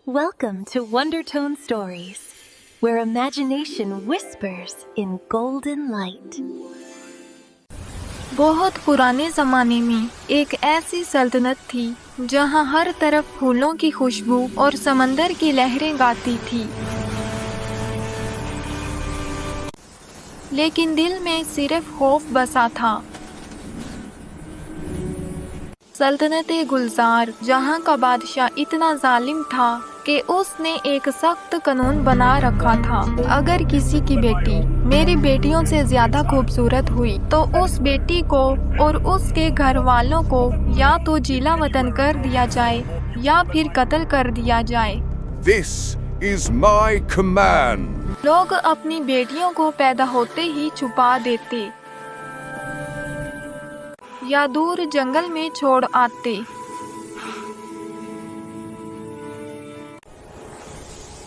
Welcome to Wondertone Stories, where imagination whispers in golden light. बहुत पुराने ज़माने में एक ऐसी सल्तनत थी जहां हर तरफ फूलों की खुशबू और समंदर की लहरें गाती थी, लेकिन दिल में सिर्फ खौफ बसा था। सल्तनत-ए गुलजार, जहां का बादशाह इतना जालिम था कि उसने एक सख्त कानून बना रखा था। अगर किसी की बेटी मेरी बेटियों से ज्यादा खूबसूरत हुई तो उस बेटी को और उसके घर वालों को या तो जिला वतन कर दिया जाए या फिर कत्ल कर दिया जाए। This is my command. लोग अपनी बेटियों को पैदा होते ही छुपा देते या दूर जंगल में छोड़ आते।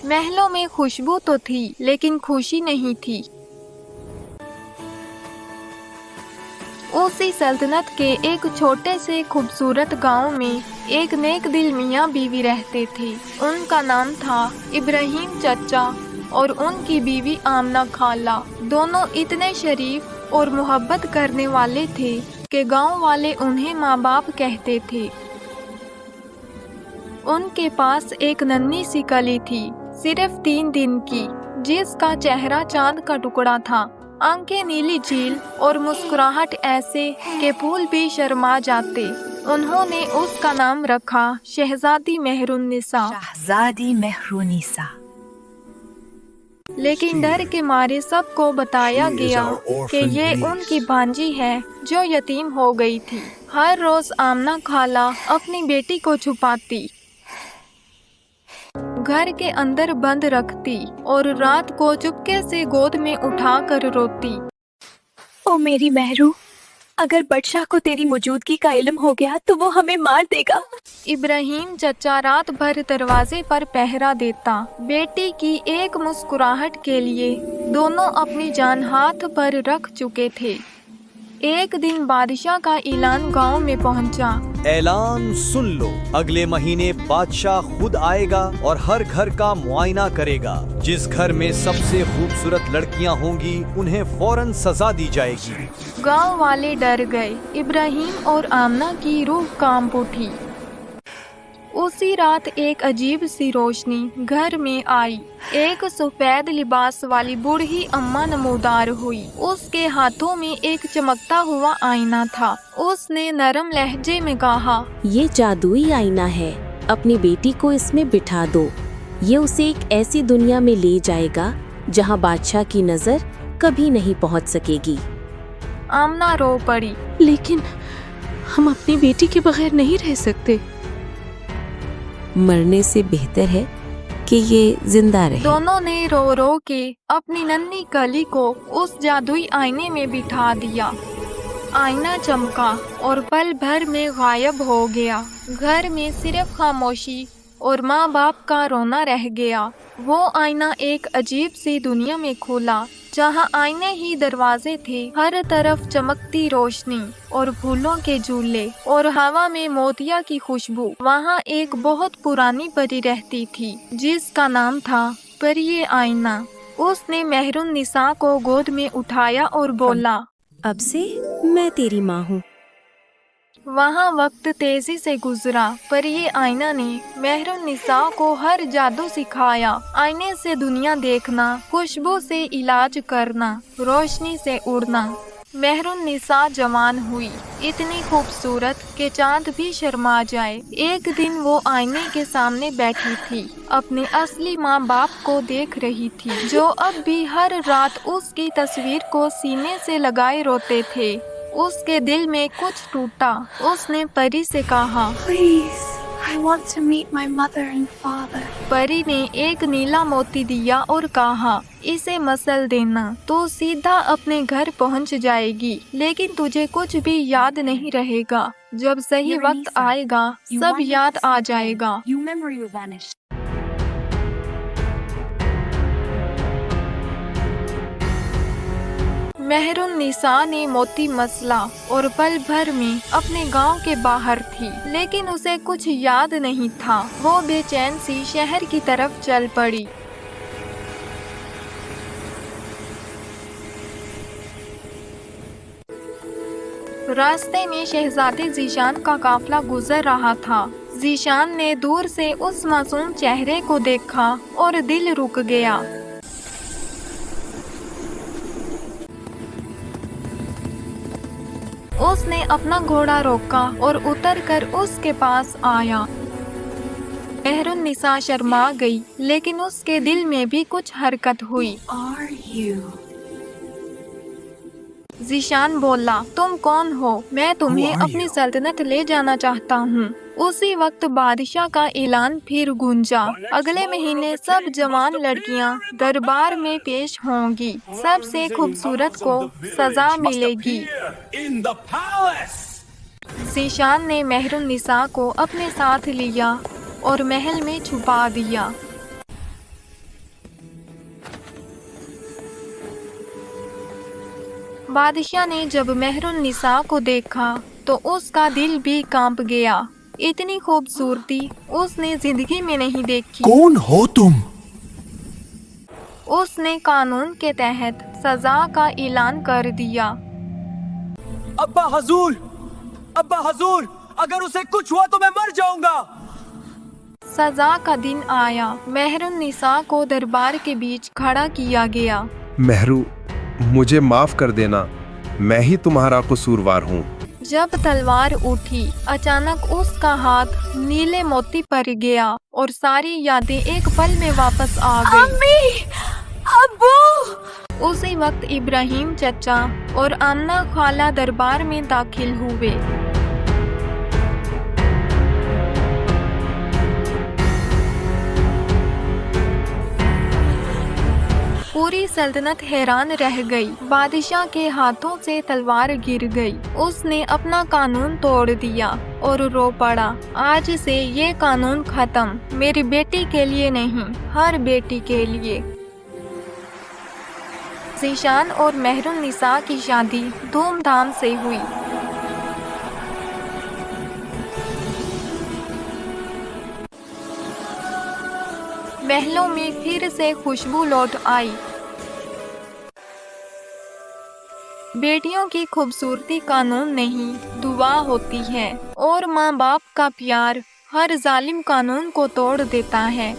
महलों में खुशबू तो थी, लेकिन खुशी नहीं थी। उसी सल्तनत के एक छोटे से खूबसूरत गांव में एक नेक दिल मियाँ बीवी रहते थे। उनका नाम था इब्राहिम चचा और उनकी बीवी आमना खाला। दोनों इतने शरीफ और मोहब्बत करने वाले थे कि गांव वाले उन्हें माँ बाप कहते थे। उनके पास एक नन्ही सी कली थी, सिर्फ 3 दिन की, जिसका चेहरा चांद का टुकड़ा था। आंखें नीली झील और मुस्कुराहट ऐसे कि फूल भी शर्मा जाते। उन्होंने उसका नाम रखा शहजादी मेहरुन्निसा। शहजादी मेहरुन्निसा। लेकिन डर के मारे सबको बताया गया कि ये उनकी भांजी है जो यतीम हो गई थी। हर रोज आमना खाला अपनी बेटी को छुपाती, घर के अंदर बंद रखती और रात को चुपके से गोद में उठाकर रोती। ओ मेरी महरू, अगर बादशाह को तेरी मौजूदगी का इल्म हो गया तो वो हमें मार देगा। इब्राहिम चचा रात भर दरवाजे पर पहरा देता। बेटी की एक मुस्कुराहट के लिए दोनों अपनी जान हाथ पर रख चुके थे। एक दिन बादशाह का ऐलान गांव में पहुंचा। ऐलान सुन लो, अगले महीने बादशाह खुद आएगा और हर घर का मुआयना करेगा। जिस घर में सबसे खूबसूरत लड़कियां होंगी उन्हें फौरन सजा दी जाएगी। गांव वाले डर गए। इब्राहिम और आमना की रूह कांप उठी। उसी रात एक अजीब सी रोशनी घर में आई। एक सफेद लिबास वाली बूढ़ी अम्मा नमूदार हुई। उसके हाथों में एक चमकता हुआ आईना था। उसने नरम लहजे में कहा, ये जादुई आईना है, अपनी बेटी को इसमें बिठा दो। ये उसे एक ऐसी दुनिया में ले जाएगा जहाँ बादशाह की नजर कभी नहीं पहुँच सकेगी। आमना रो पड़ी। लेकिन हम अपनी बेटी के बगैर नहीं रह सकते। मरने से बेहतर है कि ये जिंदा रहे। दोनों ने रो रो के अपनी नन्ही कली को उस जादुई आईने में बिठा दिया। आईना चमका और पल भर में गायब हो गया। घर में सिर्फ खामोशी और माँ बाप का रोना रह गया। वो आईना एक अजीब सी दुनिया में खोला, जहाँ आईने ही दरवाजे थे। हर तरफ चमकती रोशनी और फूलों के झूले और हवा में मोतिया की खुशबू। वहाँ एक बहुत पुरानी परी रहती थी जिसका नाम था परी आईना। उसने मेहरुन्निसा को गोद में उठाया और बोला, अब से मैं तेरी माँ हूँ। वहाँ वक्त तेजी से गुजरा। पर ये आईना ने मेहरुन्निसा को हर जादू सिखाया। आईने से दुनिया देखना, खुशबू से इलाज करना, रोशनी से उड़ना। मेहरुन्निसा जवान हुई, इतनी खूबसूरत कि चांद भी शर्मा जाए। एक दिन वो आईने के सामने बैठी थी, अपने असली माँ बाप को देख रही थी, जो अब भी हर रात उसकी तस्वीर को सीने से लगाए रोते थे। उसके दिल में कुछ टूटा। उसने परी से कहा, Please, I want to meet my mother and father. परी ने एक नीला मोती दिया और कहा, इसे मसल देना तो सीधा अपने घर पहुंच जाएगी, लेकिन तुझे कुछ भी याद नहीं रहेगा। जब सही वक्त आएगा सब याद आ जाएगा। Your memory will vanish. Mehrunnisa ने मोती मसला और पल भर में अपने गांव के बाहर थी, लेकिन उसे कुछ याद नहीं था। वो बेचैन सी शहर की तरफ चल पड़ी। रास्ते में शहजादे जीशान का काफिला गुजर रहा था। जीशान ने दूर से उस मासूम चेहरे को देखा और दिल रुक गया। उसने अपना घोड़ा रोका और उतरकर उसके पास आया। मेहरुन्निसा शर्मा गई, लेकिन उसके दिल में भी कुछ हरकत हुई। जीशान बोला, तुम कौन हो? मैं तुम्हें अपनी सल्तनत ले जाना चाहता हूँ। उसी वक्त बादशाह का ऐलान फिर गूंजा। अगले महीने सब जवान लड़कियाँ दरबार में पेश होंगी। सबसे खूबसूरत को सजा मिलेगी। जीशान ने मेहरुन्निसा को अपने साथ लिया और महल में छुपा दिया। बादशाह ने जब मेहरुन्निसा को देखा तो उसका दिल भी कांप गया। इतनी खूबसूरती उसने जिंदगी में नहीं देखी। कौन हो तुम? उसने कानून के तहत सजा का ऐलान कर दिया। अब्बा हजूर, अब्बा हजूर, अगर उसे कुछ हुआ तो मैं मर जाऊंगा। सजा का दिन आया। मेहरुन्निसा को दरबार के बीच खड़ा किया गया। मेहरू, मुझे माफ कर देना, मैं ही तुम्हारा कसूरवार हूँ। जब तलवार उठी, अचानक उसका हाथ नीले मोती पर गया और सारी यादें एक पल में वापस आ गई। अम्मी, अब्बू। उसी वक्त इब्राहिम चचा और अन्ना खाला दरबार में दाखिल हुए। पूरी सल्तनत हैरान रह गई। बादशाह के हाथों से तलवार गिर गई। उसने अपना कानून तोड़ दिया और रो पड़ा, आज से ये कानून खत्म। मेरी बेटी के लिए नहीं, हर बेटी के लिए। जीशान और मेहरुन्निसा की शादी धूमधाम से हुई। महलों में फिर से खुशबू लौट आई। बेटियों की खूबसूरती कानून नहीं, दुआ होती है, और माँ बाप का प्यार हर जालिम कानून को तोड़ देता है।